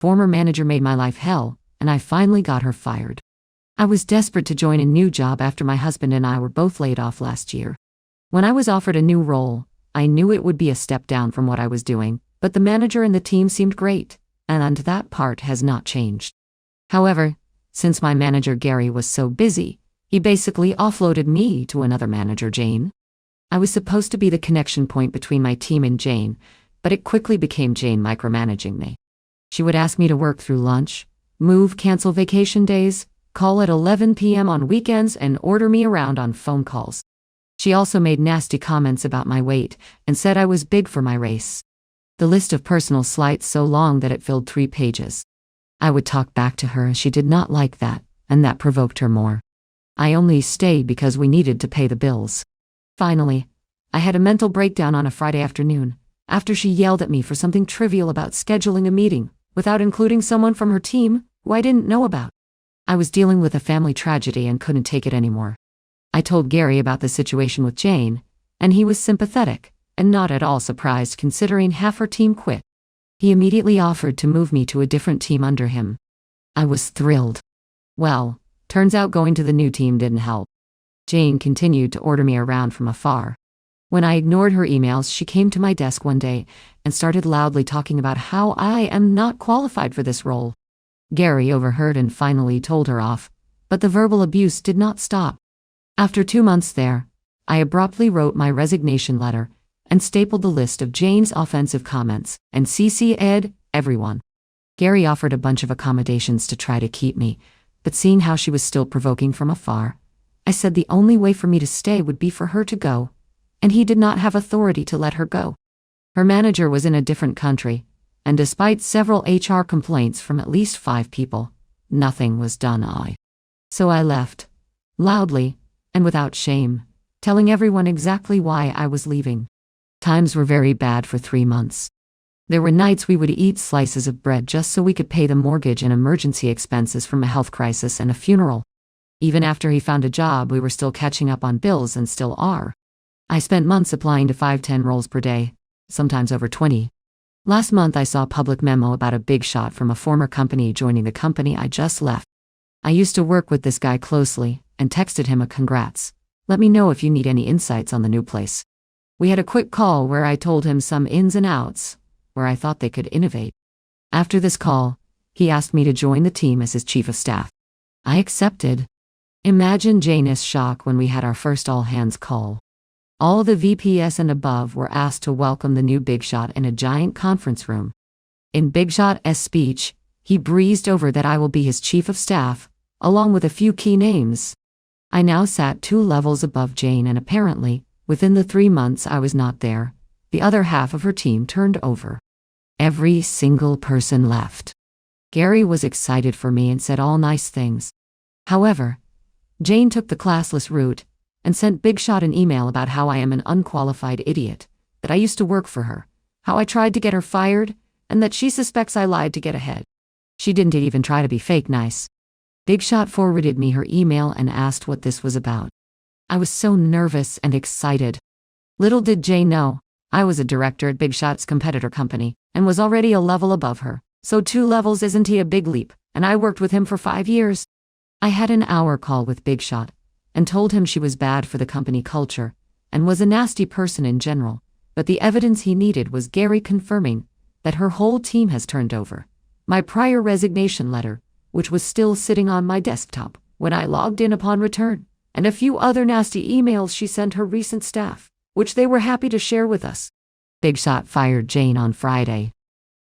Former manager made my life hell, and I finally got her fired. I was desperate to join a new job after my husband and I were both laid off last year. When I was offered a new role, I knew it would be a step down from what I was doing, but the manager and the team seemed great, and that part has not changed. However, since my manager Gary was so busy, he basically offloaded me to another manager, Jane. I was supposed to be the connection point between my team and Jane, but it quickly became Jane micromanaging me. She would ask me to work through lunch, cancel vacation days, call at 11 p.m. on weekends, and order me around on phone calls. She also made nasty comments about my weight and said I was big for my race. The list of personal slights so long that it filled 3 pages. I would talk back to her and she did not like that, and that provoked her more. I only stayed because we needed to pay the bills. Finally, I had a mental breakdown on a Friday afternoon, after she yelled at me for something trivial about scheduling a meeting, without including someone from her team who I didn't know about. I was dealing with a family tragedy and couldn't take it anymore. I told Gary about the situation with Jane, and he was sympathetic, and not at all surprised considering half her team quit. He immediately offered to move me to a different team under him. I was thrilled. Well, turns out going to the new team didn't help. Jane continued to order me around from afar. When I ignored her emails, she came to my desk one day and started loudly talking about how I am not qualified for this role. Gary overheard and finally told her off, but the verbal abuse did not stop. After 2 months there, I abruptly wrote my resignation letter and stapled the list of Jane's offensive comments and CC'd everyone. Gary offered a bunch of accommodations to try to keep me, but seeing how she was still provoking from afar, I said the only way for me to stay would be for her to go, and he did not have authority to let her go. Her manager was in a different country, and despite several HR complaints from at least 5 people, nothing was done. So I left, loudly, and without shame, telling everyone exactly why I was leaving. Times were very bad for 3 months. There were nights we would eat slices of bread just so we could pay the mortgage and emergency expenses from a health crisis and a funeral. Even after he found a job, we were still catching up on bills and still are. I spent months applying to 5-10 roles per day, sometimes over 20. Last month I saw a public memo about a big shot from a former company joining the company I just left. I used to work with this guy closely and texted him a congrats. Let me know if you need any insights on the new place. We had a quick call where I told him some ins and outs, where I thought they could innovate. After this call, he asked me to join the team as his chief of staff. I accepted. Imagine Jane's shock when we had our first all-hands call. All the VPs and above were asked to welcome the new Big Shot in a giant conference room. In Big Shot's speech, he breezed over that I will be his chief of staff, along with a few key names. I now sat 2 levels above Jane, and apparently, within the 3 months I was not there, the other half of her team turned over. Every single person left. Gary was excited for me and said all nice things. However, Jane took the classless route and sent Big Shot an email about how I am an unqualified idiot, that I used to work for her, how I tried to get her fired, and that she suspects I lied to get ahead. She didn't even try to be fake nice. Big Shot forwarded me her email and asked what this was about. I was so nervous and excited. Little did Jane know, I was a director at Big Shot's competitor company, and was already a level above her, so 2 levels isn't a big leap, and I worked with him for 5 years. I had an hour call with Big Shot, and told him she was bad for the company culture, and was a nasty person in general, but the evidence he needed was Gary confirming that her whole team has turned over. My prior resignation letter, which was still sitting on my desktop when I logged in upon return, and a few other nasty emails she sent her recent staff, which they were happy to share with us. Big Shot fired Jane on Friday.